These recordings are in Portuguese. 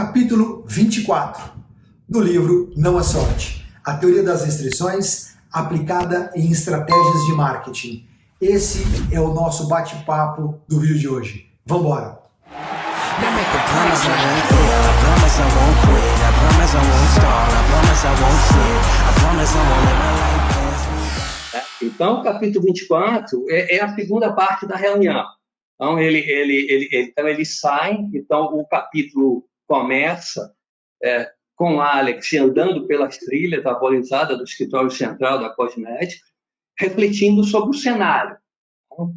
Capítulo 24 do livro Não é Sorte, a teoria das restrições aplicada em estratégias de marketing. Esse é o nosso bate-papo do vídeo de hoje. Vamos embora! Então, o capítulo 24 é a segunda parte da reunião. Então, ele sai, então o capítulo começa com o Alex andando pelas trilhas arborizadas do escritório central da Cosmética, refletindo sobre o cenário.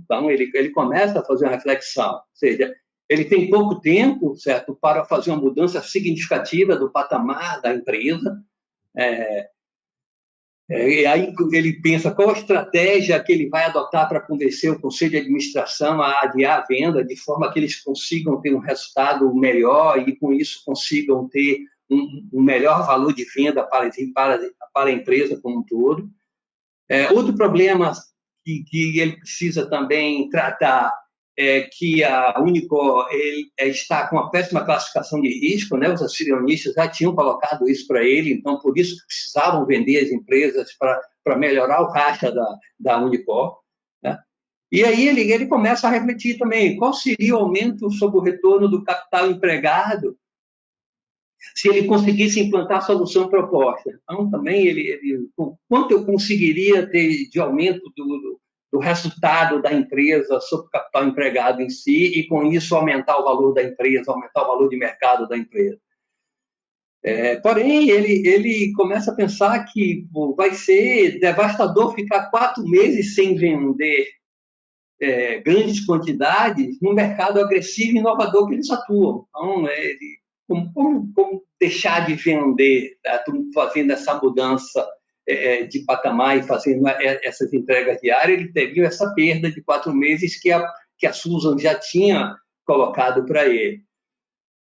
Então, ele começa a fazer uma reflexão, ou seja, ele tem pouco tempo, certo, para fazer uma mudança significativa do patamar da empresa. E aí ele pensa qual a estratégia que ele vai adotar para convencer o conselho de administração a adiar a venda, de forma que eles consigam ter um resultado melhor e, com isso, consigam ter um melhor valor de venda para a empresa como um todo. Outro problema que ele precisa também tratar é que a Unicor está com uma péssima classificação de risco, né? Os acionistas já tinham colocado isso para ele, então por isso precisavam vender as empresas para melhorar o caixa da Unicor, né? E aí ele começa a refletir também qual seria o aumento sobre o retorno do capital empregado se ele conseguisse implantar a solução proposta. Então, também, quanto eu conseguiria ter de aumento do resultado da empresa sobre o capital empregado em si e, com isso, aumentar o valor da empresa, aumentar o valor de mercado da empresa. Porém, ele começa a pensar que vai ser devastador ficar 4 meses sem vender grandes quantidades no mercado agressivo e inovador que eles atuam. Então, como deixar de vender, fazendo essa mudança de patamar e fazendo essas entregas diárias, ele teria essa perda de 4 meses que a Susan já tinha colocado para ele.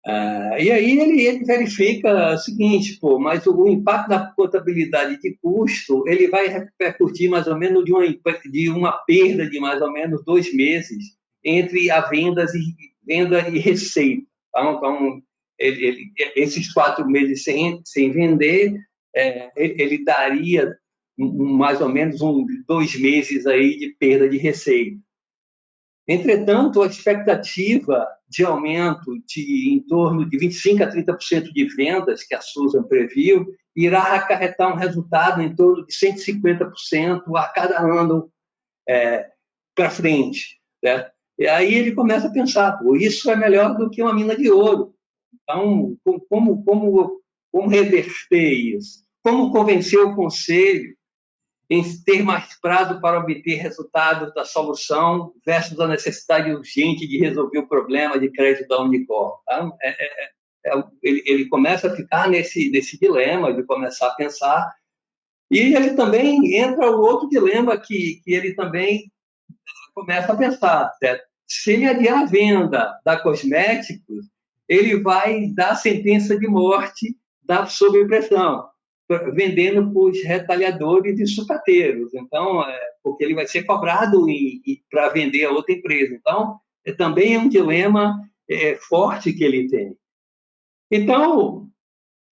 E aí ele verifica o seguinte, mas o impacto da contabilidade de custo ele vai repercutir mais ou menos de uma perda de mais ou menos 2 meses entre a venda e receita. Então esses 4 meses sem vender, ele daria mais ou menos uns 2 meses aí de perda de receita. Entretanto, a expectativa de aumento em torno de 25% a 30% de vendas que a Susan previu irá acarretar um resultado em torno de 150% a cada ano para frente, né? E aí ele começa a pensar, isso é melhor do que uma mina de ouro. Então, como reverter isso? Como convencer o conselho em ter mais prazo para obter resultados da solução versus a necessidade urgente de resolver o problema de crédito da Unicor? Então, ele começa a ficar nesse dilema de começar a pensar, e ele também entra o outro dilema que ele também começa a pensar, certo? Se ele adiar a venda da Cosméticos, ele vai dar sentença de morte sob pressão, vendendo para os retalhadores e sucateiros. Então, porque ele vai ser cobrado para vender a outra empresa. Então, também é um dilema forte que ele tem. Então,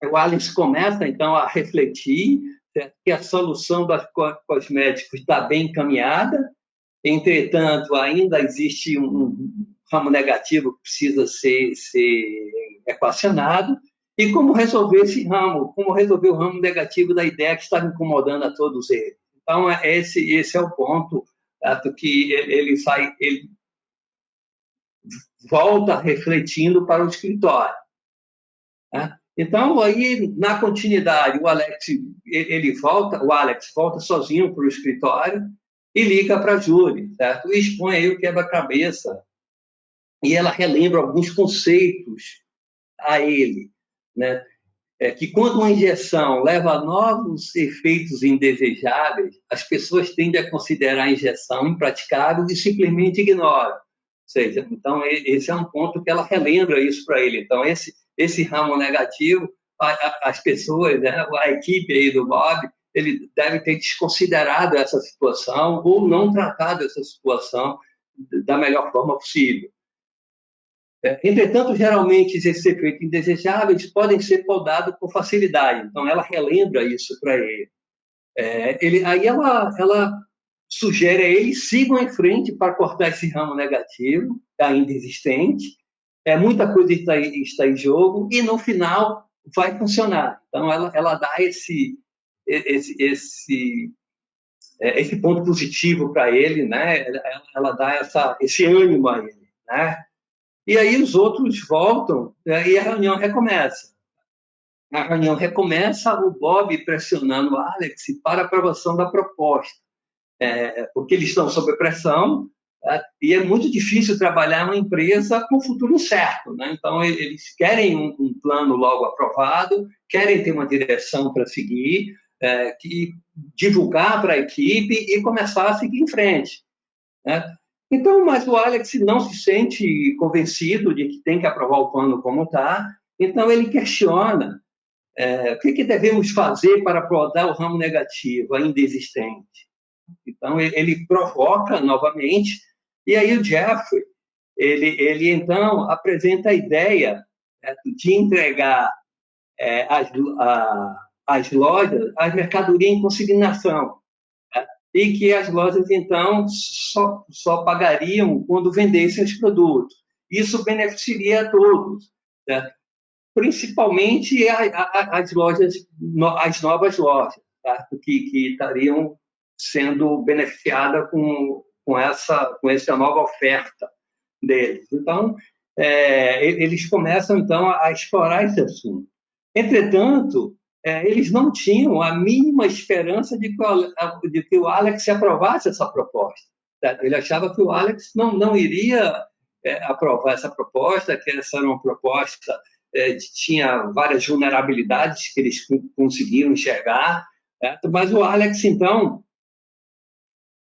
o Alex começa, então, a refletir, certo? Que a solução das Cosméticos está bem encaminhada. Entretanto, ainda existe um ramo negativo que precisa ser equacionado. E como resolver esse ramo? Como resolver o ramo negativo da ideia que estava incomodando a todos eles? Então, esse é o ponto, certo? Que ele volta refletindo para o escritório, né? Então, aí, na continuidade, o Alex volta sozinho para o escritório e liga para a Julie, certo? E expõe aí o quebra-cabeça. E ela relembra alguns conceitos a ele, né? Que quando uma injeção leva a novos efeitos indesejáveis, as pessoas tendem a considerar a injeção impraticável e simplesmente ignoram. Ou seja, então, esse é um ponto que ela relembra isso para ele. Então, esse ramo negativo, as pessoas, né, a equipe aí do Bob, ele deve ter desconsiderado essa situação ou não tratado essa situação da melhor forma possível. Entretanto, geralmente, esses efeitos indesejáveis podem ser podados com facilidade. Então, ela relembra isso para ele. Aí ela sugere a ele sigam em frente para cortar esse ramo negativo, ainda existente. Muita coisa está em jogo e, no final, vai funcionar. Então, ela dá esse ponto positivo para ele, né? Ela dá esse ânimo a ele, né? E aí os outros voltam, e a reunião recomeça. A reunião recomeça, o Bob pressionando o Alex para a aprovação da proposta, porque eles estão sob pressão, e é muito difícil trabalhar uma empresa com futuro incerto, né? Então, eles querem um plano logo aprovado, querem ter uma direção para seguir, divulgar para a equipe e começar a seguir em frente, né? Então, mas o Alex não se sente convencido de que tem que aprovar o plano como está, então ele questiona o que devemos fazer para aproveitar o ramo negativo ainda existente. Então, ele provoca novamente, e aí o Jeffrey, ele então apresenta a ideia de entregar às lojas as mercadorias em consignação, e que as lojas, então, só pagariam quando vendessem os produtos. Isso beneficiaria a todos, né? Principalmente as lojas, as novas lojas, tá? que estariam sendo beneficiadas com essa nova oferta deles. Então, eles começam, então, a explorar esse assunto. Entretanto, eles não tinham a mínima esperança de que o Alex aprovasse essa proposta. Ele achava que o Alex não iria aprovar essa proposta, que essa era uma proposta tinha várias vulnerabilidades que eles conseguiram enxergar, mas o Alex, então,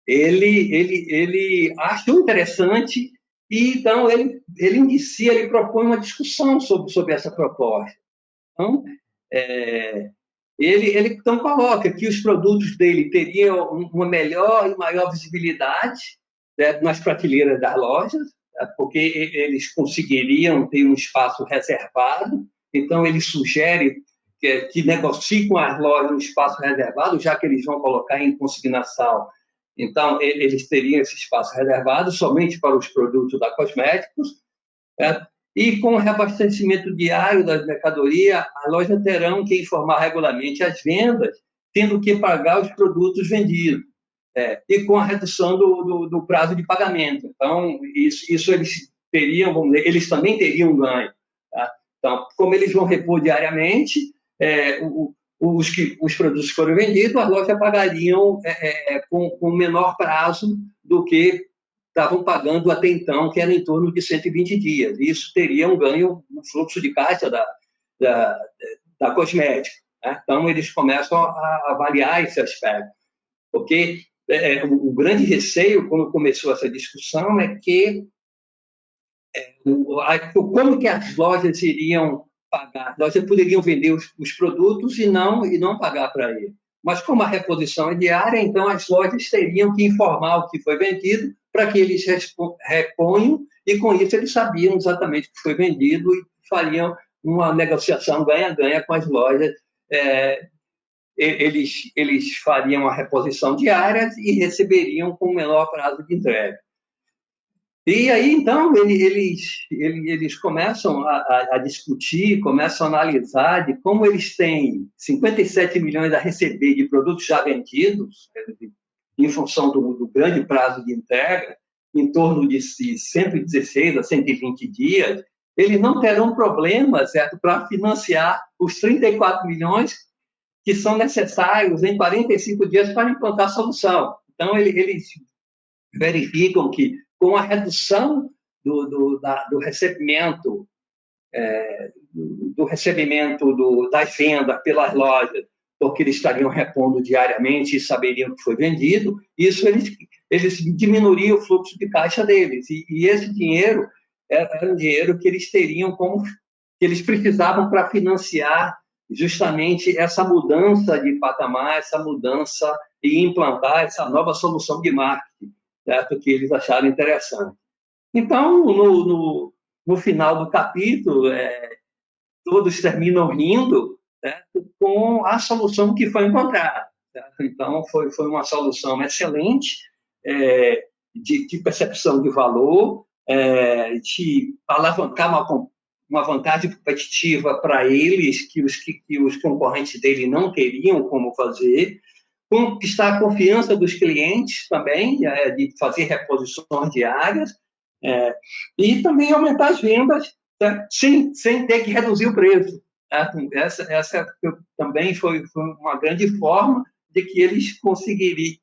ele achou interessante e, então, ele inicia, ele propõe uma discussão sobre essa proposta. Então, ele então coloca que os produtos dele teriam uma melhor e maior visibilidade, né, nas prateleiras das lojas, porque eles conseguiriam ter um espaço reservado. Então, ele sugere que negocie com as lojas um espaço reservado, já que eles vão colocar em consignação. Então, eles teriam esse espaço reservado somente para os produtos da cosméticos, e com o reabastecimento diário das mercadorias, as lojas terão que informar regularmente as vendas, tendo que pagar os produtos vendidos, e com a redução do prazo de pagamento. Então, isso eles teriam, vamos dizer, eles também teriam ganho, tá? Então, como eles vão repor diariamente, os produtos que foram vendidos, as lojas pagariam com menor prazo do que estavam pagando até então, que era em torno de 120 dias. Isso teria um ganho no fluxo de caixa da cosmética, né? Então, eles começam a avaliar esse aspecto, porque o grande receio, quando começou essa discussão, é que como que as lojas iriam pagar? As lojas poderiam vender os produtos e não pagar para ele. Mas como a reposição é diária, então as lojas teriam que informar o que foi vendido para que eles reponham, e com isso eles sabiam exatamente o que foi vendido e fariam uma negociação ganha-ganha com as lojas. Eles fariam a reposição diária e receberiam com menor prazo de entrega. E aí, então, eles começam a discutir, começam a analisar de como eles têm 57 milhões a receber de produtos já vendidos, em função do grande prazo de entrega, em torno de 116 a 120 dias, eles não terão problema, certo, para financiar os 34 milhões que são necessários em 45 dias para implantar a solução. Então, eles verificam que, com a redução do recebimento, das vendas pelas lojas, porque eles estariam repondo diariamente e saberiam que foi vendido, isso eles diminuiriam o fluxo de caixa deles. E esse dinheiro era um dinheiro que eles teriam que eles precisavam para financiar justamente essa mudança de patamar, essa mudança e implantar essa nova solução de marketing, certo? Que eles acharam interessante. Então, no final do capítulo, todos terminam rindo, certo? Com a solução que foi encontrada. Certo? Então, foi uma solução excelente, de percepção de valor, de alavancar uma vantagem competitiva para eles que os concorrentes dele não teriam como fazer, conquistar a confiança dos clientes também, de fazer reposições diárias, e também aumentar as vendas, tá? sem ter que reduzir o preço. Tá? Essa também foi uma grande forma de que eles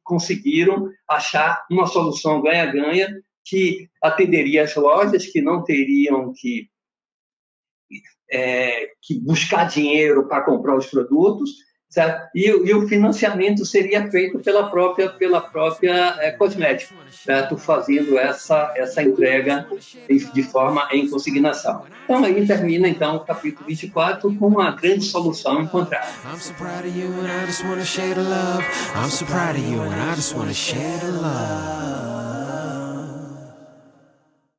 conseguiram achar uma solução ganha-ganha que atenderia as lojas, que não teriam que buscar dinheiro para comprar os produtos, certo? E o financiamento seria feito pela própria Cosmético, certo? Fazendo essa entrega de forma em consignação. Então, aí termina, então, o capítulo 24 com uma grande solução encontrada. I'm so proud of you and I just want to share the love. I'm so proud of you and I just want to share the love.